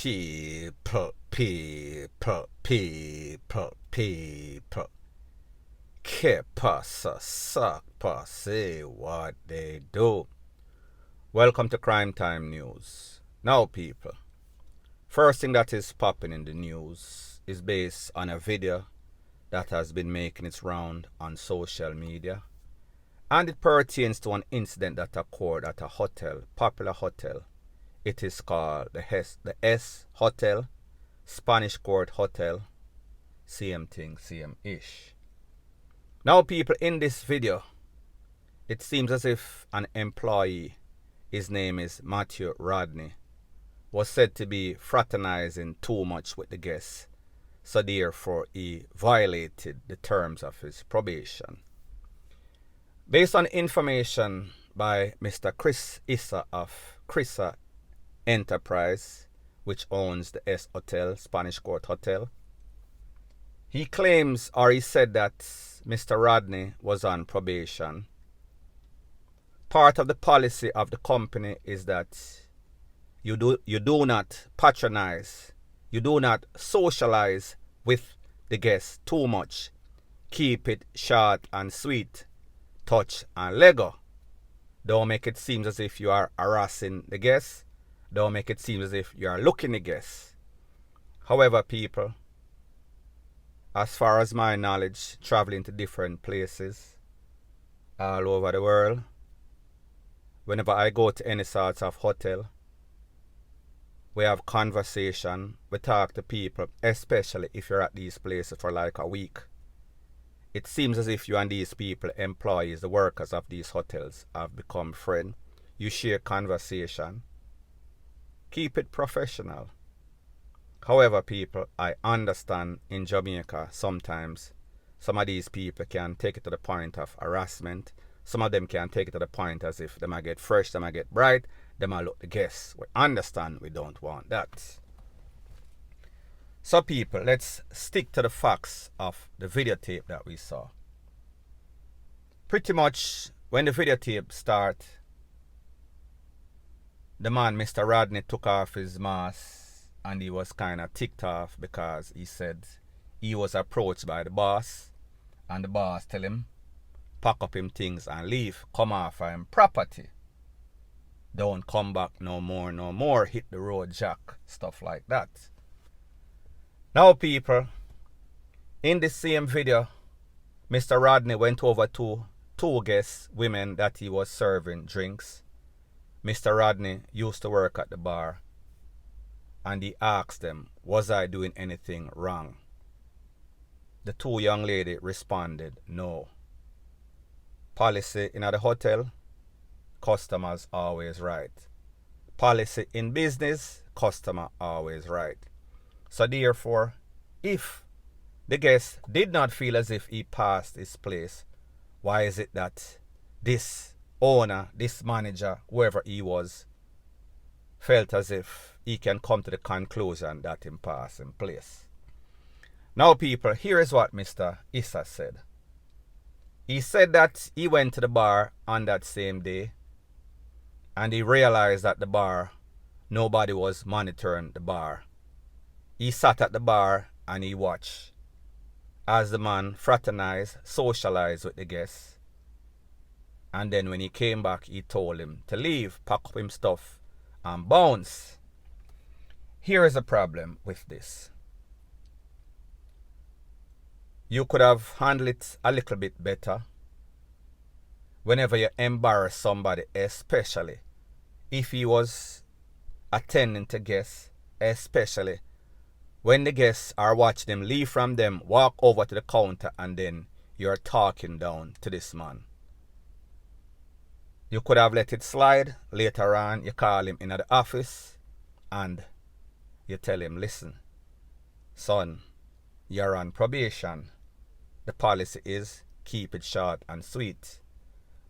People. Que pasa, suck, say what they do. Welcome to Crime Time News. Now, people, first thing that is popping in the news is based on a video that has been making its round on social media. And it pertains to an incident that occurred at a hotel, popular hotel. It is called the S Hotel, Spanish Court Hotel. Same thing, same-ish. Now, people, in this video, it seems as if an employee, his name is Matthew Rodney, was said to be fraternizing too much with the guests. So therefore, he violated the terms of his probation. Based on information by Mr. Chris Issa of Crissa Enterprise, which owns the S Hotel, Spanish Court Hotel, he claims, or he said, that Mr. Rodney was on probation. Part of the policy of the company is that you do not patronize, you do not socialize with the guests too much. Keep it short and sweet. Touch and Lego. Don't make it seem as if you are harassing the guests. Don't make it seem as if you are looking the guests. However, people, as far as my knowledge, traveling to different places all over the world, whenever I go to any sort of hotel, we have conversation, we talk to people, especially if you're at these places for like a week. It seems as if you and these people, employees, the workers of these hotels, have become friends. You share conversation. Keep it professional. However, people, I understand in Jamaica sometimes some of these people can take it to the point of harassment. Some of them can take it to the point as if they might get fresh, they might get bright, they might look the guests. We understand we don't want that. So, people, let's stick to the facts of the videotape that we saw. Pretty much when the videotape started, the man, Mr. Rodney, took off his mask and he was kind of ticked off because he said he was approached by the boss and the boss tell him, pack up him things and leave, come off him property. Don't come back no more, hit the road, Jack, stuff like that. Now, people, in the same video, Mr. Rodney went over to two guests, women that he was serving drinks. Mr. Rodney used to work at the bar, and he asked them, was I doing anything wrong? The two young ladies responded, no. Policy in the hotel, customers always right. Policy in business, customer always right. So therefore, if the guest did not feel as if he passed his place, why is it that this owner, this manager, whoever he was, felt as if he can come to the conclusion that he passed in place? Now, people, here is what Mr. Issa said. He said that he went to the bar on that same day and he realized that the bar, nobody was monitoring the bar. He sat at the bar and he watched as the man fraternized, socialized with the guests. And then when he came back, he told him to leave, pack up his stuff and bounce. Here is a problem with this. You could have handled it a little bit better whenever you embarrass somebody, especially if he was attending to guests, especially when the guests are watching them, leave from them, walk over to the counter, and then you're talking down to this man. You could have let it slide. Later on, you call him in the office and you tell him, listen, son, you're on probation. The policy is keep it short and sweet.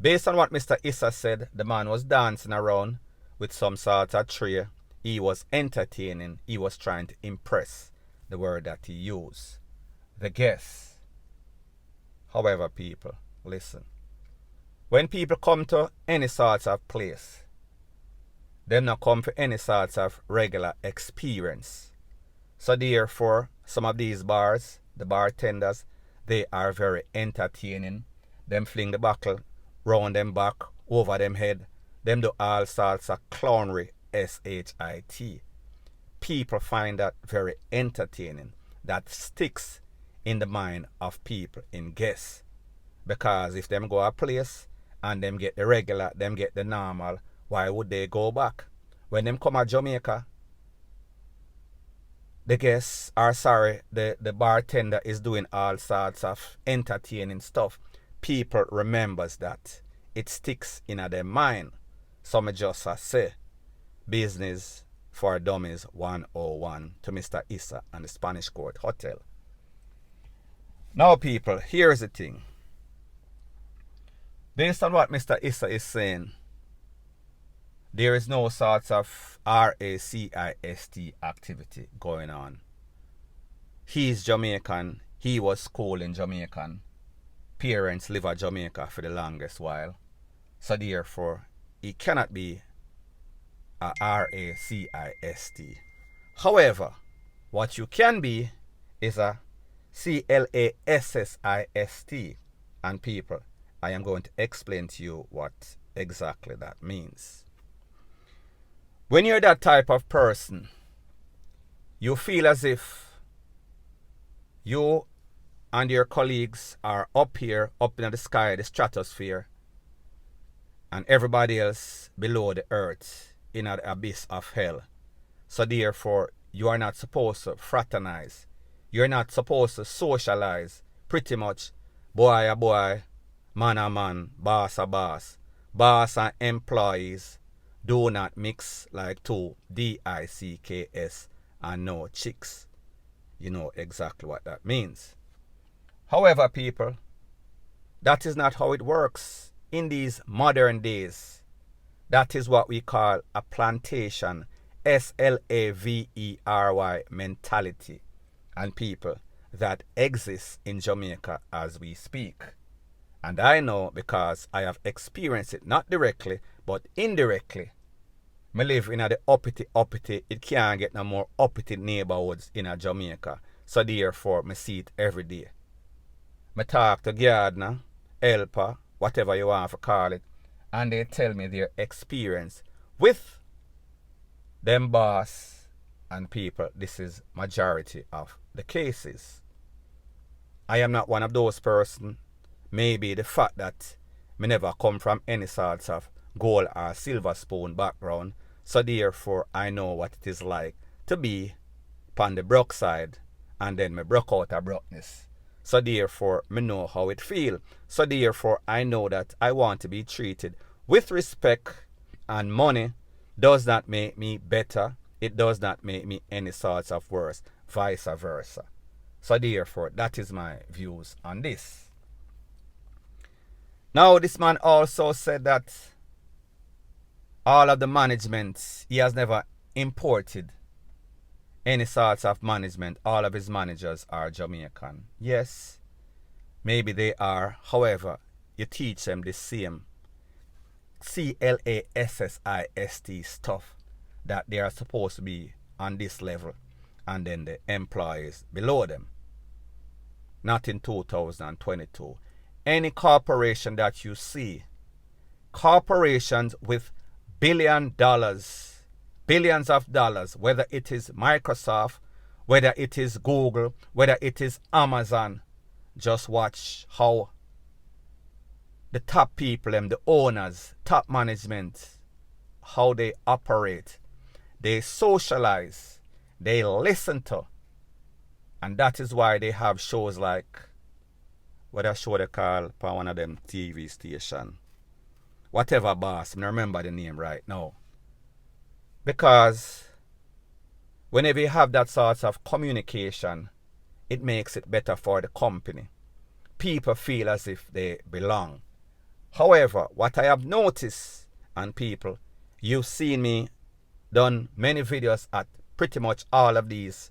Based on what Mr. Issa said, the man was dancing around with some sort of tray. He was entertaining. He was trying to impress, the word that he used, the guests. However, people, listen. When people come to any sort of place, Them not come for any sorts of regular experience. So therefore, some of these bars, the bartenders, they are very entertaining. Them fling the buckle round them back, over them head. Them do all sorts of clownery, S-H-I-T. People find that very entertaining. That sticks in the mind of people in guess. Because if them go a place and them get the regular, them get the normal, why would they go back? When them come to Jamaica, the guests are sorry, the bartender is doing all sorts of entertaining stuff. People remembers that. It sticks in their mind. Some just say, business for dummies 101 to Mr. Issa and the Spanish Court Hotel. Now people, here's the thing. Based on what Mr. Issa is saying, there is no sorts of RACIST activity going on. He's Jamaican. He was schooled in Jamaican. Parents live at Jamaica for the longest while. So therefore, he cannot be a RACIST. However, what you can be is a CLASSIST. And people, I am going to explain to you what exactly that means. When you're that type of person, you feel as if you and your colleagues are up here, up in the sky, the stratosphere, and everybody else below the earth in the abyss of hell. So therefore, you are not supposed to fraternize. You're not supposed to socialize. Pretty much, boy a boy, man a man, boss a boss. Boss and employees do not mix like two DICKS and no chicks. You know exactly what that means. However, people, that is not how it works in these modern days. That is what we call a plantation, SLAVERY mentality, and people that exists in Jamaica as we speak. And I know because I have experienced it, not directly, but indirectly. I live in the uppity, it can't get no more uppity neighborhoods in a Jamaica. So therefore, I see it every day. I talk to gardener, helper, whatever you want to call it, and they tell me their experience with them boss and people. This is majority of the cases. I am not one of those persons. Maybe the fact that me never come from any sorts of gold or silver spoon background, so therefore I know what it is like to be upon the broke side, and then me broke out of brokenness. So therefore me know how it feel. So therefore I know that I want to be treated with respect, and money does not make me better. It does not make me any sorts of worse, vice versa. So therefore that is my views on this. Now, this man also said that all of the management, he has never imported any sorts of management. All of his managers are Jamaican. Yes, maybe they are. However, you teach them the same CLASSIST stuff that they are supposed to be on this level, and then the employees below them. Not in 2022. Any corporation that you see, corporations with billions of dollars, whether it is Microsoft, whether it is Google, whether it is Amazon, just watch how the top people and the owners, top management, how they operate. They socialize, they listen to, and that is why they have shows like, what a show they call for one of them TV station. Whatever boss, I don't remember the name right now. Because whenever you have that sort of communication, it makes it better for the company. People feel as if they belong. However, what I have noticed, and people, you've seen me done many videos at pretty much all of these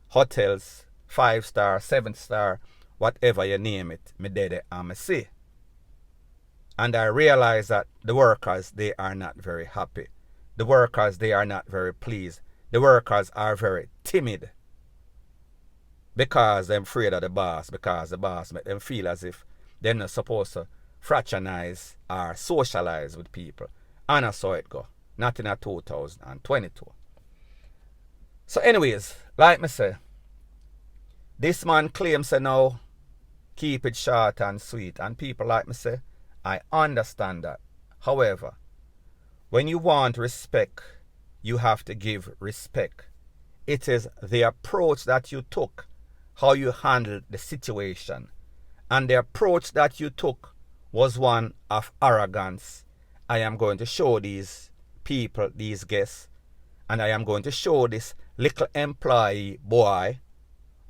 hotels, 5-star, 7-star, whatever you name it, me did it and me see. And I realize that the workers, they are not very happy. the workers, they are not very pleased. The workers are very timid because they're afraid of the boss, because the boss make them feel as if they're not supposed to fraternize or socialize with people. And I saw it go. Not in a 2022. So anyways, like me say, this man claims say now keep it short and sweet. And people like me say, I understand that. However, when you want respect, you have to give respect. It is the approach that you took, how you handled the situation. And the approach that you took was one of arrogance. I am going to show these people, these guests, and I am going to show this little employee boy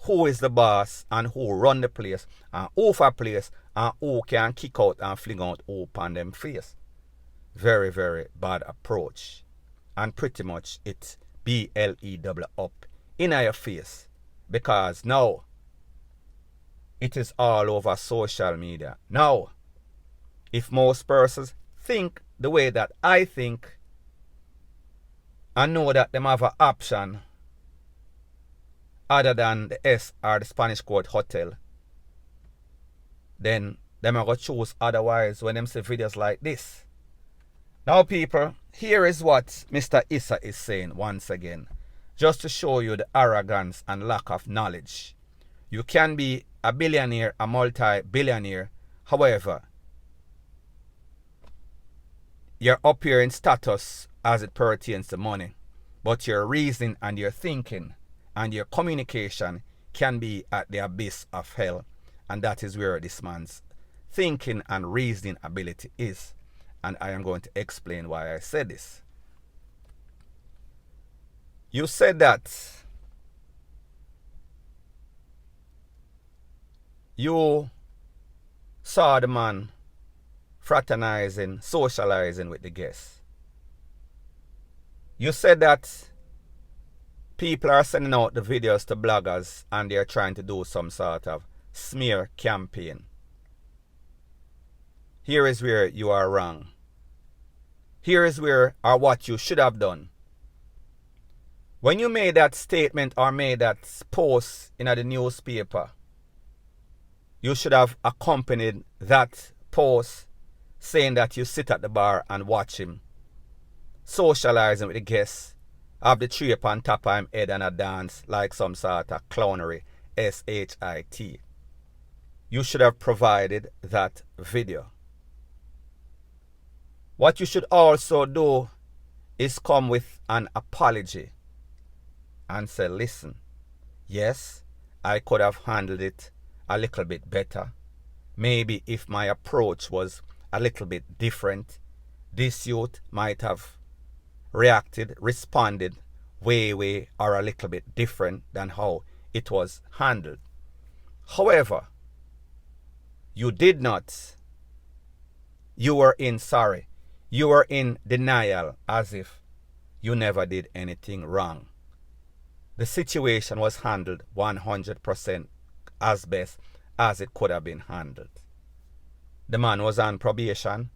who is the boss and who run the place and who for place and who can kick out and fling out who on them face. Very, very bad approach. And pretty much it BLEW up in your face. Because now it is all over social media. Now, if most persons think the way that I think and know that them have an option other than the S or the Spanish Court Hotel, then them are going to choose otherwise when them see videos like this. Now people, here is what Mr. Issa is saying once again, just to show you the arrogance and lack of knowledge. You can be a billionaire, a multi-billionaire, however, you're up here in status as it pertains to money, but your reasoning and your thinking and your communication can be at the abyss of hell, and that is where this man's thinking and reasoning ability is. And I am going to explain why I said this. You said that you saw the man fraternizing, socializing with the guests. You said that people are sending out the videos to bloggers and they're trying to do some sort of smear campaign. Here is where you are wrong. Here is where or what you should have done. When you made that statement or made that post in the newspaper, you should have accompanied that post saying that you sit at the bar and watch him socializing with the guests, have the tree up on top of him head and a dance like some sort of clownery, SHIT. You should have provided that video. What you should also do is come with an apology and say, listen, yes, I could have handled it a little bit better. Maybe if my approach was a little bit different, this youth might have reacted, responded way or a little bit different than how it was handled. However, you did not. You were sorry. You were in denial as if you never did anything wrong. The situation was handled 100% as best as it could have been handled. The man was on probation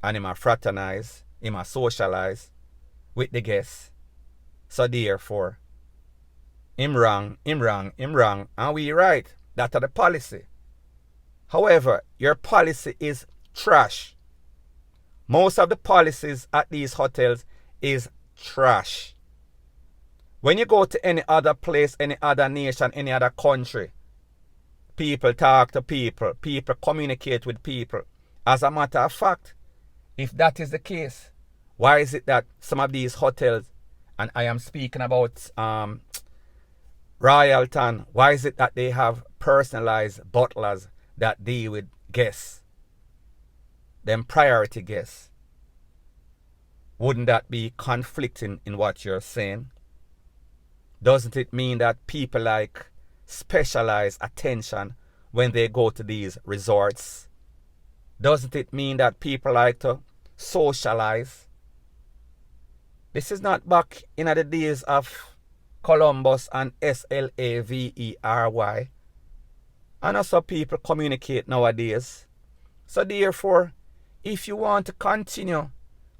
and him a fraternize, him a socialize with the guests. So therefore, him wrong, and we right. That's the policy. However, your policy is trash. Most of the policies at these hotels is trash. When you go to any other place, any other nation, any other country, people talk to people, people communicate with people. As a matter of fact, if that is the case, why is it that some of these hotels, and I am speaking about Royalton, why is it that they have personalized butlers that deal with guests? Them priority guests. Wouldn't that be conflicting in what you're saying? Doesn't it mean that people like specialized attention when they go to these resorts? Doesn't it mean that people like to socialize? This is not back in the days of Columbus and SLAVERY. And also people communicate nowadays. So therefore, if you want to continue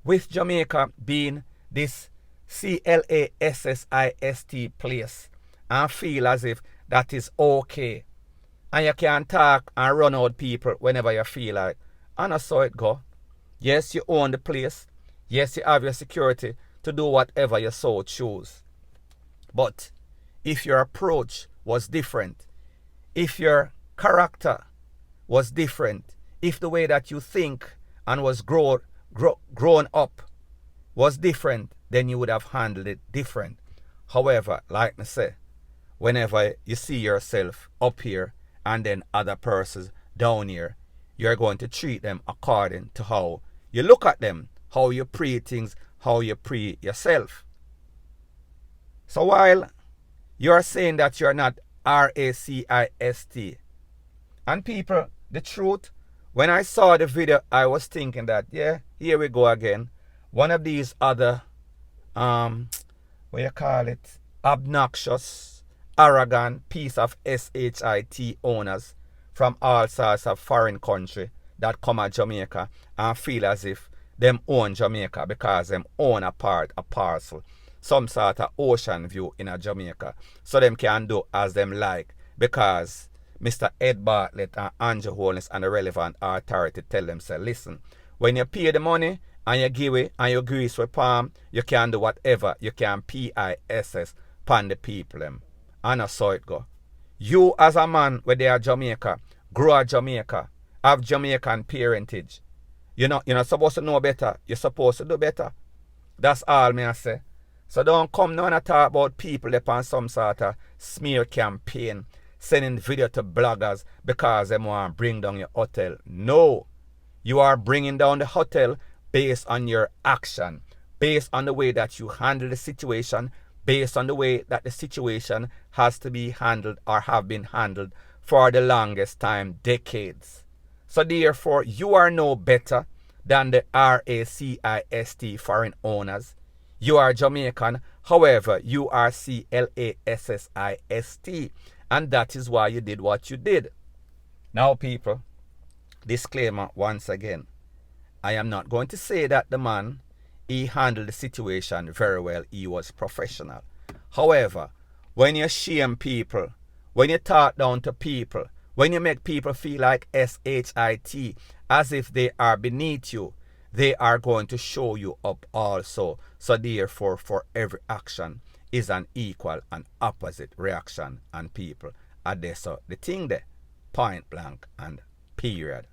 with Jamaica being this Classist place and feel as if that is okay. And you can talk and run out people whenever you feel like. And that's how it go. Yes, you own the place. Yes, you have your security to do whatever you so choose. But if your approach was different, if your character was different, if the way that you think and was grown up was different, then you would have handled it different. However, like I say, whenever you see yourself up here and then other persons down here, you're going to treat them according to how you look at them, how you pre things, how you pre yourself. So while you're saying that you're not RACIST, and people, the truth, when I saw the video, I was thinking that, yeah, here we go again. One of these other, what you call it, obnoxious, arrogant piece of SHIT owners from all sorts of foreign country that come at Jamaica and feel as if them own Jamaica because them own a parcel, some sort of ocean view in a Jamaica. So them can do as them like because Mr. Ed Bartlett and Andrew Holness and the relevant authority tell them, say, listen, when you pay the money and you give it and you grease with palm, you can do whatever. You can PISS pan the people them. And that's how it go. You as a man where they are Jamaica, grow up Jamaica, have Jamaican parentage. You're not supposed to know better. You're supposed to do better. That's all me I say. So don't come now and talk about people upon some sort of smear campaign, sending video to bloggers because they want to bring down your hotel. No. You are bringing down the hotel based on your action, based on the way that you handle the situation, based on the way that the situation has to be handled or have been handled for the longest time, decades. So therefore, you are no better than the RACIST foreign owners. You are Jamaican, however, you are CLASSIST. And that is why you did what you did. Now, people, disclaimer once again. I am not going to say that the man, he handled the situation very well. He was professional. However, when you shame people, when you talk down to people, when you make people feel like SHIT, as if they are beneath you, they are going to show you up also. So therefore, for every action is an equal and opposite reaction. And people are there. So the thing there, point blank and period.